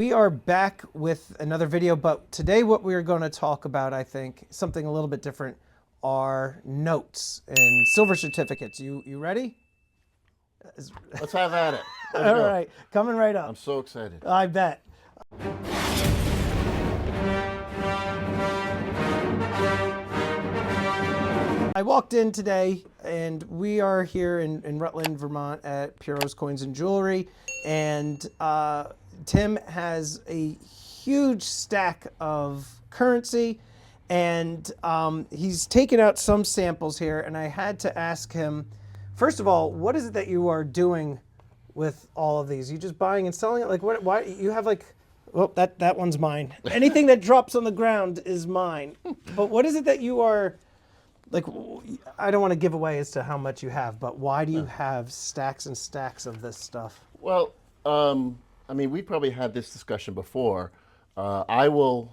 We are back with another video, but today what we're going to talk about, I think, something a little bit different, are notes and silver certificates. You ready? Let's have at it. All right, coming right up. I'm so excited. I bet. I walked in today, and we are here in Rutland, Vermont at Puro's Coins and Jewelry, and Tim has a huge stack of currency, and he's taken out some samples here, and I had to ask him, first of all, what is it that you are doing with all of these? You just buying and selling it? Like, what? Why you have like? Well, that one's mine. Anything that drops on the ground is mine. But what is it that you are? Like, I don't want to give away as to how much you have, but why do you have stacks and stacks of this stuff? Well, I mean, we probably had this discussion before. I will,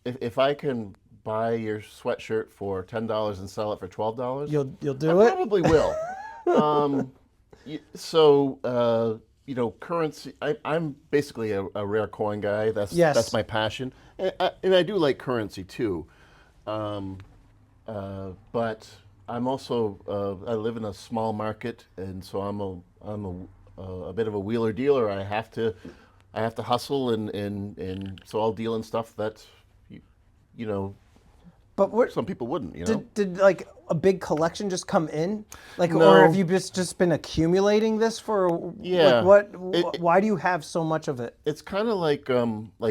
if I can buy your sweatshirt for $10 and sell it for $12, You'll do it? Probably will. You know, currency. I'm basically a rare coin guy. That's my passion, and I do like currency too. But I'm also I live in a small market, and so I'm a bit of a wheeler dealer. I have to hustle, and so I'll deal in stuff that you know. But some people wouldn't, you know. Did like a big collection just come in, like, No. or have you just been accumulating this for? Yeah. Like why do you have so much of it? It's kind of like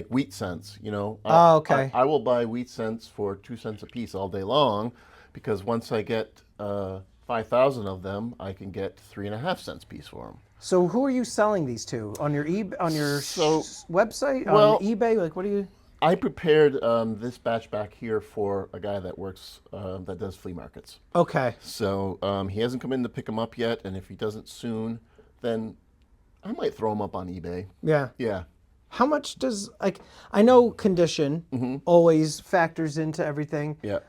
wheat cents, you know. Oh, okay. I will buy wheat cents for 2 cents a piece all day long, because once I get 5,000 of them, I can get 3.5 cents a piece for them. So who are you selling these to? On your website? Well, on eBay? Like, what do you? I prepared this batch back here for a guy that works that does flea markets. Okay. So he hasn't come in to pick them up yet, and if he doesn't soon, then I might throw them up on eBay. Yeah. Yeah. How much does, like, I know condition always factors into everything. Yeah.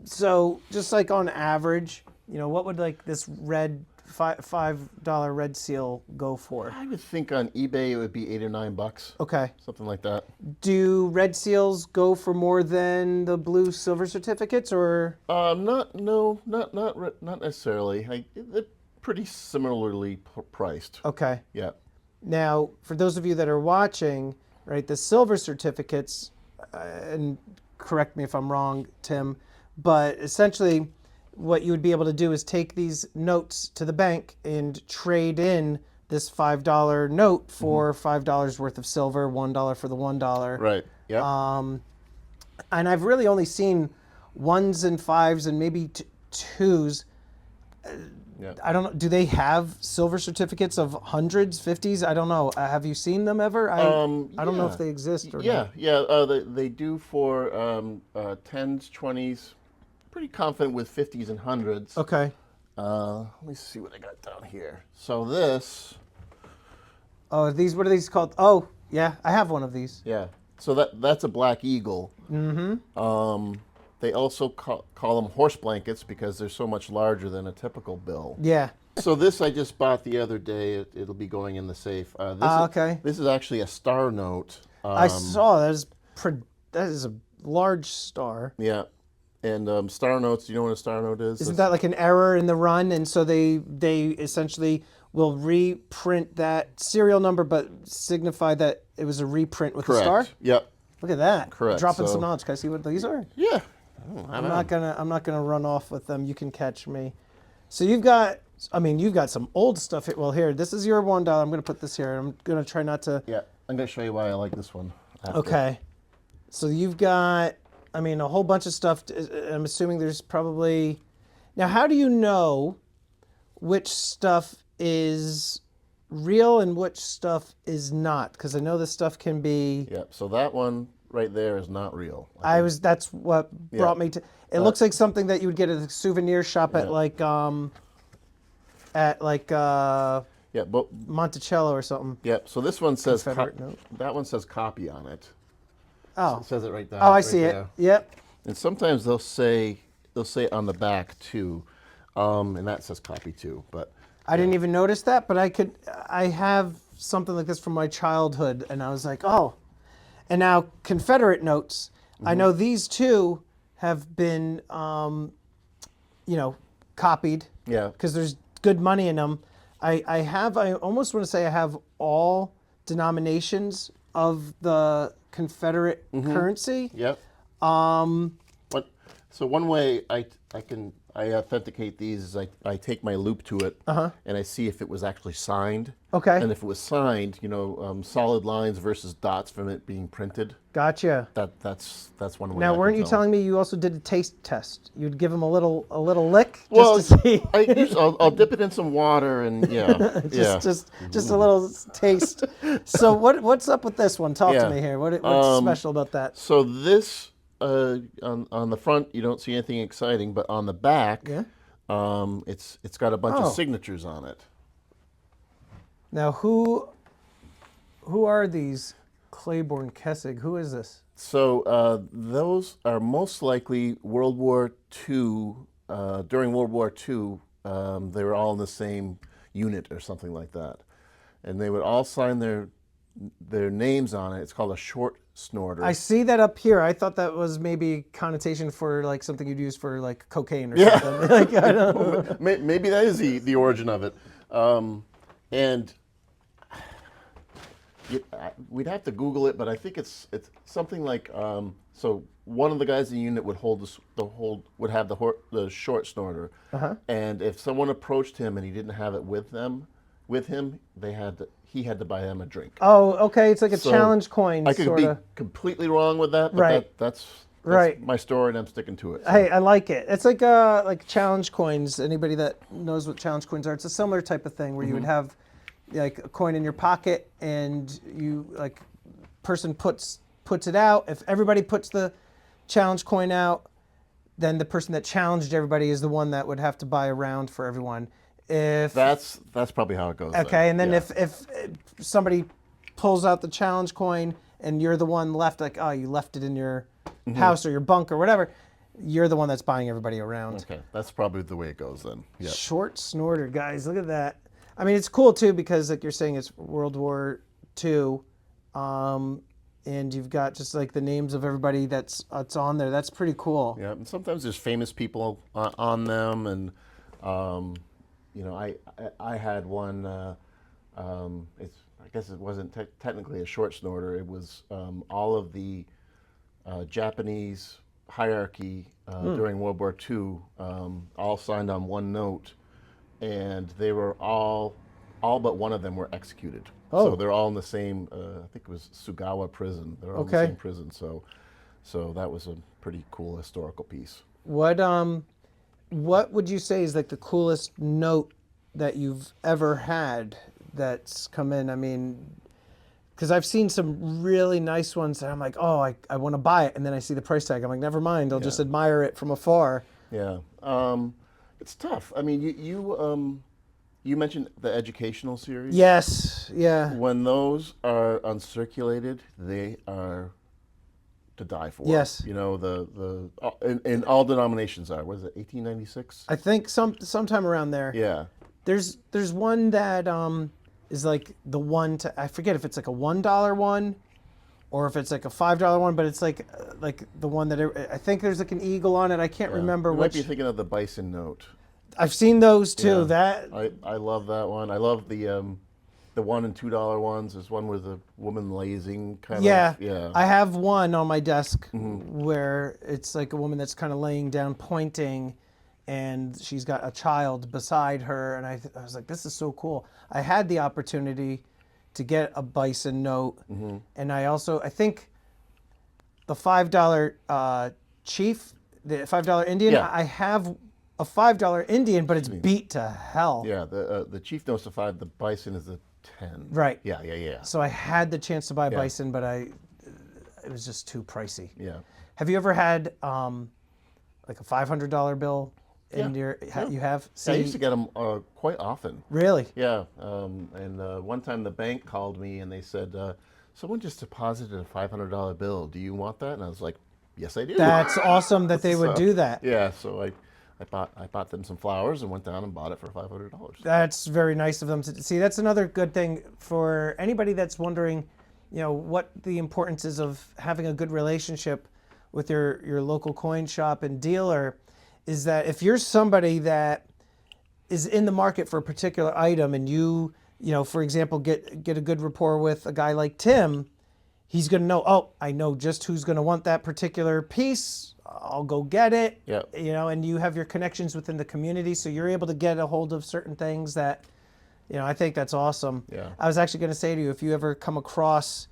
So just like on average, you know, what would like this red $5 red seal go for? I would think on eBay it would be $8 or $9. Okay. Something like that. Do red seals go for more than the blue silver certificates, or? Not necessarily. They're pretty similarly priced. Okay. Yeah. Now, for those of you that are watching, right, the silver certificates, and correct me if I'm wrong, Tim, but essentially what you would be able to do is take these notes to the bank and trade in this $5 note for $5 worth of silver, $1 for the $1. Right. Yeah. And I've really only seen ones and fives and maybe twos. Yeah. I don't know. Do they have silver certificates of hundreds, 50s? I don't know. Have you seen them ever? I don't know if they exist or not. Yeah. They do for 10s, 20s. Pretty confident with 50s and 100s. Okay. Let me see what I got down here. So this. Oh, what are these called? Oh, yeah, I have one of these. Yeah. So that's a black eagle. Mm-hmm. They also call them horse blankets because they're so much larger than a typical bill. Yeah. So this I just bought the other day. It'll be going in the safe. Okay. This is actually a star note. I saw that is a large star. Yeah. And star notes, do you know what a star note is? Isn't that like an error in the run? And so they essentially will reprint that serial number, but signify that it was a reprint with a star? Yep. Look at that. Correct. Dropping some knowledge. Can I see what these are? Yeah. I'm not gonna run off with them. You can catch me. So you've got some old stuff. Well, here, this is your $1. I'm gonna put this here. I'm gonna try not to. Yeah. I'm gonna show you why I like this one. Okay. So you've got, a whole bunch of stuff. I'm assuming there's probably. Now, how do you know which stuff is real and which stuff is not? Because I know this stuff can be. Yeah. So that one right there is not real. That's what brought me to. It looks like something that you would get at a souvenir shop at yeah, but Monticello or something. Yep. So this one says note. that one says copy on it. Oh. It says it right there. Oh, I see it. Yep. And sometimes they'll say on the back too, and that says copy too. But I didn't even notice that, but I have something like this from my childhood, and I was like, oh. And now Confederate notes. I know these two have been, copied. Yeah. Because there's good money in them. I almost want to say I have all denominations of the Confederate currency. Yep. But so one way I authenticate these is I take my loop to it and I see if it was actually signed. Okay. And if it was signed, solid lines versus dots from it being printed. Gotcha. That's one way. Now, I weren't can you tell. telling me you also did a taste test? You'd give them a little lick just to see. I'll dip it in some water and just a little taste. So what's up with this one? Talk to me here. What's special about that? So this on the front you don't see anything exciting, but on the back, it's got a bunch of signatures on it. Now who are these? Claiborne Kessig. Who is this? So those are most likely World War II. During World War II, they were all in the same unit or something like that, and they would all sign their names on it. It's called a short snorter. I see that up here. I thought that was maybe connotation for like something you'd use for like cocaine or something. Like, I don't know. Maybe that is the origin of it, and. We'd have to Google it, but I think it's something like so. One of the guys in the unit would would have the short snorter, and if someone approached him and he didn't have it with him, he had to buy them a drink. Oh, okay. It's like a challenge coin. I could be completely wrong with that, but right. That's right. my story, and I'm sticking to it. So. Hey, I like it. It's like challenge coins. Anybody that knows what challenge coins are, it's a similar type of thing where you would have like a coin in your pocket, and you person puts it out. If everybody puts the challenge coin out, then the person that challenged everybody is the one that would have to buy a round for everyone. If that's probably how it goes. Okay, and then if somebody pulls out the challenge coin and you're the one left, you left it in your house or your bunk or whatever, you're the one that's buying everybody a round. Okay, that's probably the way it goes then. Yeah. Short snorter, guys, look at that. I mean, it's cool too because like you're saying, it's World War II, and you've got just like the names of everybody that's on there. That's pretty cool. Yeah, and sometimes there's famous people on them, and I had one. I guess it wasn't technically a short snorter. It was all of the Japanese hierarchy during World War II, all signed on one note. And they were all but one of them were executed. Oh. So they're all in the same, I think it was Sugawa prison. They're all in the same prison. So that was a pretty cool historical piece. What would you say is like the coolest note that you've ever had that's come in? I mean, because I've seen some really nice ones that I'm like, oh, I want to buy it. And then I see the price tag. I'm like, never mind. I'll just admire it from afar. Yeah. It's tough. I mean, you mentioned the educational series. Yes. Yeah. When those are uncirculated, they are to die for. Yes. And all denominations are. What is it? 1896. I think sometime around there. Yeah. There's one that is like the one to, I forget if it's like a $1 one or if it's like a $5 one, but it's like the one that I think there's like an eagle on it. I can't remember You which. might be thinking of the bison note. I've seen those too. Yeah. That I love that one. I love the $1 and $2 ones. There's one with a woman lazing kind of. Yeah. I have one on my desk where it's like a woman that's kind of laying down pointing, and she's got a child beside her, and I was like, this is so cool. I had the opportunity to get a bison note, and I think the $5 chief, the $5 Indian, I have a $5 Indian, but it's beat to hell. Yeah, the chief note's a 5, the bison is a 10. Right. Yeah. So I had the chance to buy bison, but it was just too pricey. Yeah. Have you ever had like a $500 bill in your? You have? See, I used to get them quite often. Really? Yeah. And one time the bank called me and they said, someone just deposited a $500 bill. Do you want that? And I was like, yes, I do. That's awesome that they would do that. Yeah. So I bought them some flowers and went down and bought it for $500. That's very nice of them to see. That's another good thing for anybody that's wondering, what the importance is of having a good relationship with your local coin shop and dealer, is that if you're somebody that is in the market for a particular item and for example, get a good rapport with a guy like Tim, he's going to know, oh, I know just who's going to want that particular piece. I'll go get it. Yeah. And you have your connections within the community, so you're able to get a hold of certain things that, I think that's awesome. Yeah. I was actually going to say to you, if you ever come across,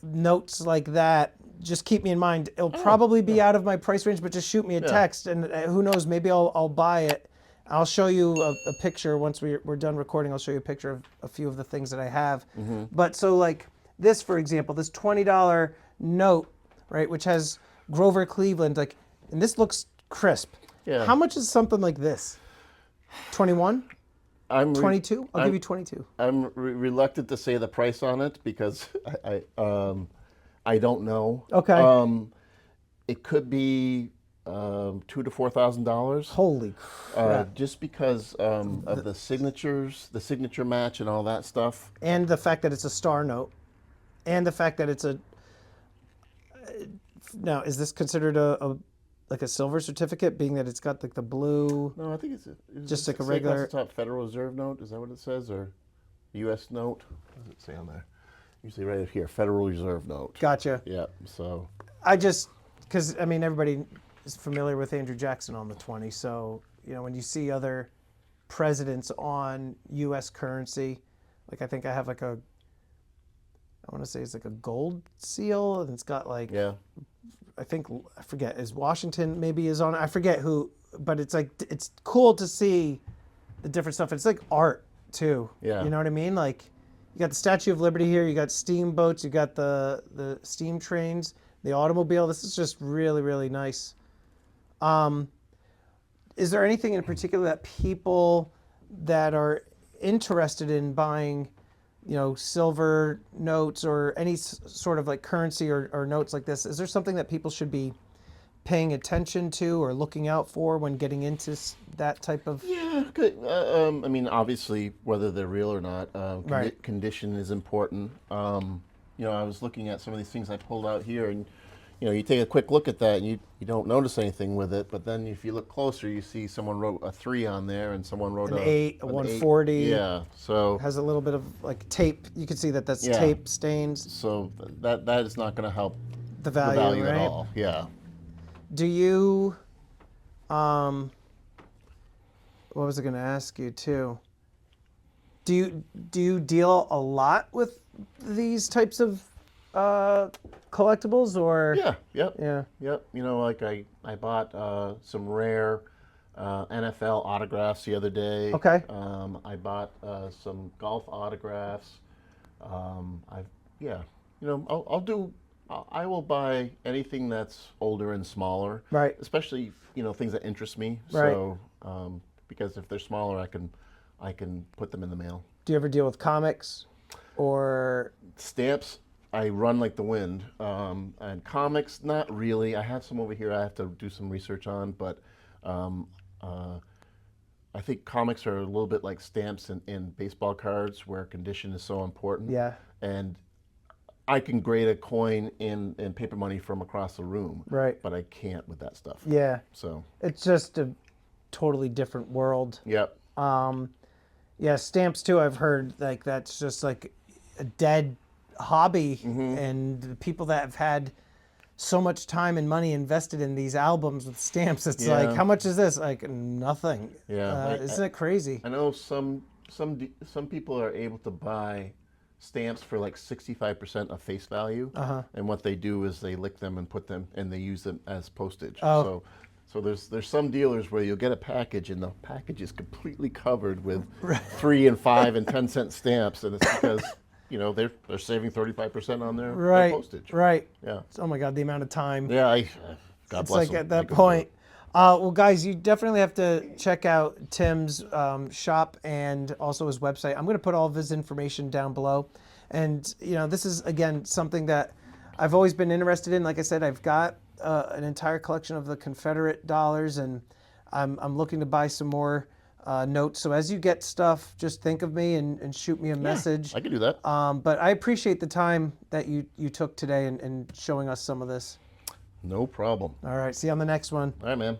notes like that, just keep me in mind. It'll probably be out of my price range, but just shoot me a text, and who knows, maybe I'll buy it. I'll show you a picture once we're done recording. I'll show you a picture of a few of the things that I have. But so like this, for example, this $20 note, right, which has Grover Cleveland, and this looks crisp. Yeah. How much is something like this? 21? 22? I'll give you 22. I'm reluctant to say the price on it because I don't know. Okay. It could be $2,000 to $4,000. Holy crap. Just because of the signatures, the signature match, and all that stuff. And the fact that it's a star note, and the fact that it's a. Now, is this considered a silver certificate, being that it's got the blue? No, I think it's just like a regular. It's top Federal Reserve note. Is that what it says, or U.S. note? What does it say on there? Usually right here, Federal Reserve note. Gotcha. Yeah. So. Because everybody is familiar with Andrew Jackson on the 20. So when you see other presidents on U.S. currency, I think I have I want to say it's a gold seal, and it's got I forget, is Washington maybe is on it. I forget who, but it's it's cool to see the different stuff. It's like art too. Yeah. You know what I mean? You got the Statue of Liberty here, you got steamboats, you got the steam trains, the automobile. This is just really, really nice. Is there anything in particular that people that are interested in buying, silver notes or any sort of currency or notes like this, is there something that people should be paying attention to or looking out for when getting into that type of? Yeah, good. Obviously, whether they're real or not, Right. condition is important. I was looking at some of these things I pulled out here, and you take a quick look at that, and you don't notice anything with it. But then, if you look closer, you see someone wrote a 3 on there, and someone wrote An 8, a 140. 8. Yeah, so has a little bit of tape. You can see that's tape stains. So that is not going to help The value, at right? all. Yeah. Do you, what was I going to ask you too? Do you deal a lot with these types of collectibles, or? Yeah. Yep. Yeah. Yep. I bought some rare NFL autographs the other day. Okay. I bought some golf autographs. I will buy anything that's older and smaller. Right. Especially things that interest me. Right. So because if they're smaller, I can put them in the mail. Do you ever deal with comics, or? Stamps, I run like the wind. And comics, not really. I have some over here I have to do some research on, but I think comics are a little bit like stamps in baseball cards, where condition is so important. Yeah. And I can grade a coin in paper money from across the room. Right. But I can't with that stuff. Yeah. So. It's just a totally different world. Yep. Yeah, stamps too. I've heard that's just a dead hobby, and the people that have had so much time and money invested in these albums with stamps, it's how much is this? Nothing. Yeah. Isn't it crazy? I know some people are able to buy stamps for 65% of face value, and what they do is they lick them and put them, and they use them as postage. Oh. So there's some dealers where you'll get a package, and the package is completely covered with 3 and 5 and 10-cent stamps, and it's because they're saving 35% on their postage. Right. Yeah. Oh my God, the amount of time. Yeah. God bless It's them. at that point. Well, guys, you definitely have to check out Tim's shop and also his website. I'm going to put all of his information down below. And, this is, again, something that I've always been interested in. Like I said, I've got an entire collection of the Confederate dollars, and I'm looking to buy some more notes. So as you get stuff, just think of me and shoot me a message. I can do that. But I appreciate the time that you took today and showing us some of this. No problem. All right. See you on the next one. All right, man.